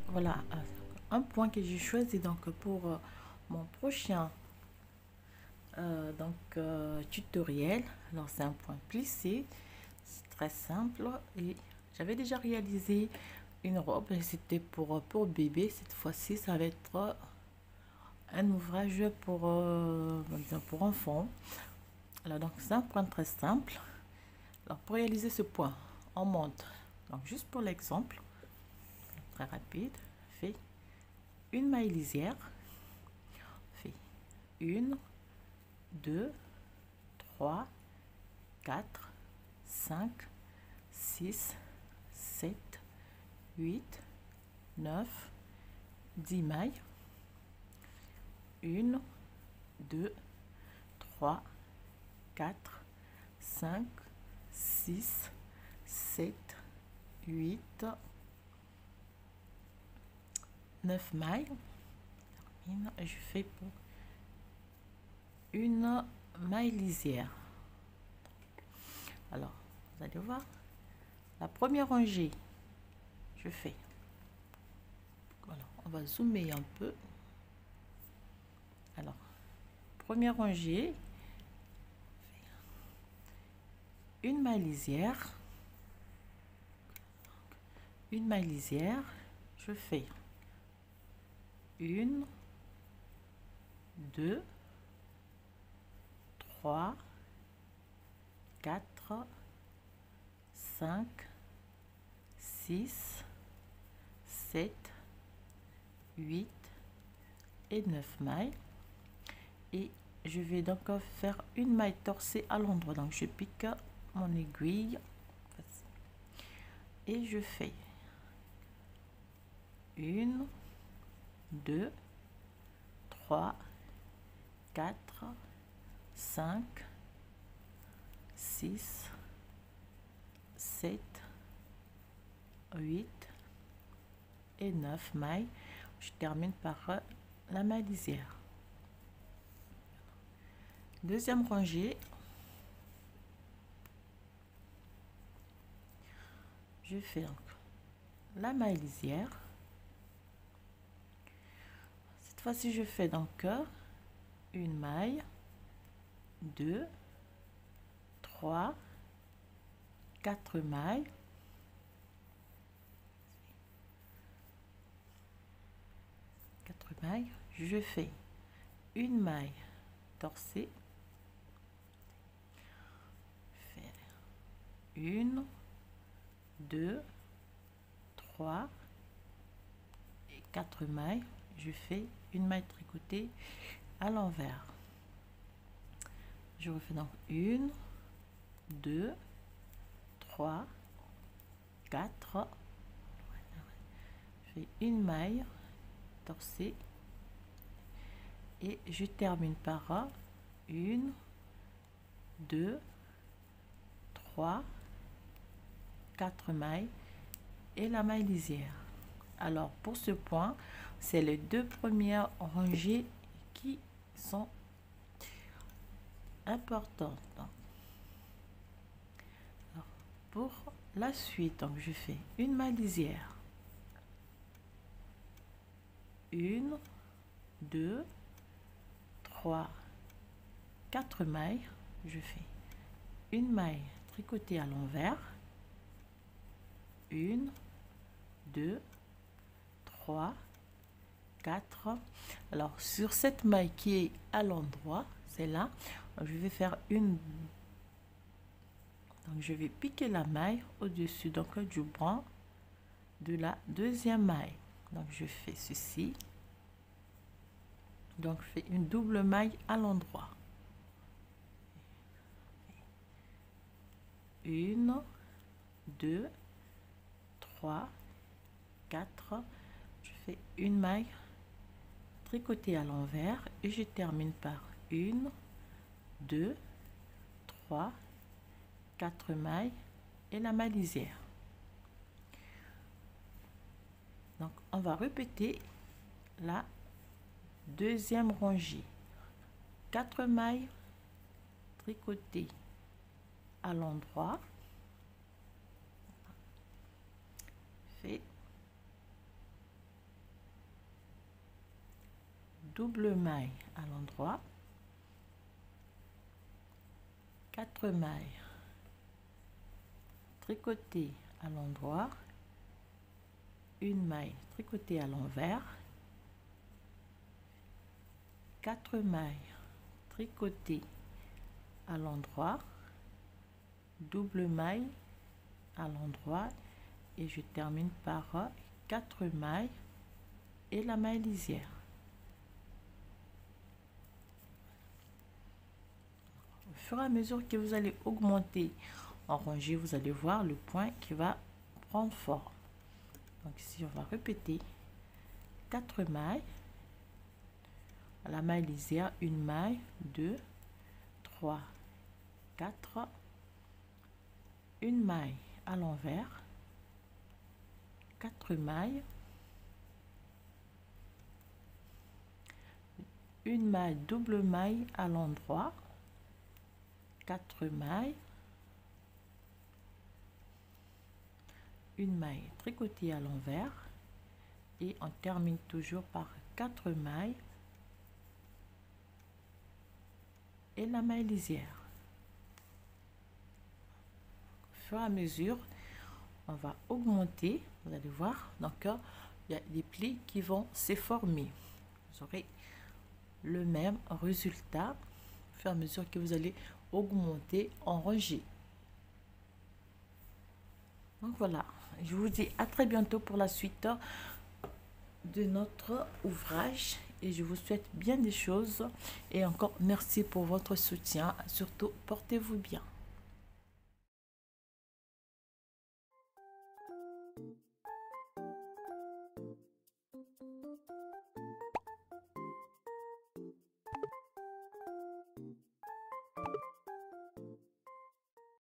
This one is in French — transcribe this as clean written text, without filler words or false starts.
voilà un point que j'ai choisi donc pour mon prochain tutoriel. Alors c'est un point plissé, c'est très simple et j'avais déjà réalisé une robe et c'était pour bébé. Cette fois-ci ça va être un ouvrage pour enfants. Alors donc c'est un point très simple. Alors pour réaliser ce point on monte, donc juste pour l'exemple très rapide, fait une maille lisière, fait 1 2 3 4 5 6 7 8 9 10 mailles, 1 2 3 4 5 6 7 8 9 mailles. Je fais pour une maille lisière. Alors vous allez voir la première rangée, je fais, voilà, on va zoomer un peu. Alors première rangée, une maille lisière, une maille lisière, je fais 1 2 3 4 5 6 7 8 et 9 mailles, et je vais donc faire une maille torsée à l'endroit. Donc je pique mon aiguille et je fais 1 2 3 4 5 6 7 8 et 9 mailles. Je termine par la maille lisière. Deuxième rangée, je fais donc la maille lisière. Cette fois-ci je fais donc une maille, 2 3 4 mailles, je fais une maille torsée, faire 1 2 3 et 4 mailles, je fais une maille tricotée à l'envers. Je refais donc 1 2 3 4, je fais une maille torsée et je termine par 1 2 3 4 mailles et la maille lisière. Alors pour ce point, c'est les deux premières rangées qui sont importantes. Alors, pour la suite, donc je fais une maille lisière, 1 2 3 4 mailles, je fais une maille tricotée à l'envers, 1 2 3 4. Alors sur cette maille qui est à l'endroit, c'est là, je vais faire une, donc je vais piquer la maille au-dessus donc du bras de la deuxième maille. Donc je fais ceci, donc je fais une double maille à l'endroit, 1 2 3 4, je fais une maille tricotée à l'envers et je termine par 1 2 3 4 mailles et la maille lisière. Donc on va répéter la deuxième rangée, 4 mailles tricotées à l'endroit, fait double maille à l'endroit, 4 mailles, tricoter à l'endroit, une maille tricotée à l'envers, 4 mailles tricotées à l'endroit, double maille à l'endroit et je termine par 4 mailles et la maille lisière. Au fur et à mesure que vous allez augmenter en rangée, vous allez voir le point qui va prendre forme. Donc ici on va répéter 4 mailles à la maille lisière, une maille, 2, 3, 4, une maille à l'envers, 4 mailles, une maille double maille à l'endroit, 4 mailles, une maille tricotée à l'envers et on termine toujours par 4 mailles et la maille lisière. Au fur et à mesure, on va augmenter, vous allez voir, donc il y a des plis qui vont se former. Vous aurez le même résultat au fur et à mesure que vous allez augmenter en rangée. Donc voilà, je vous dis à très bientôt pour la suite de notre ouvrage et je vous souhaite bien des choses et encore merci pour votre soutien, surtout portez-vous bien.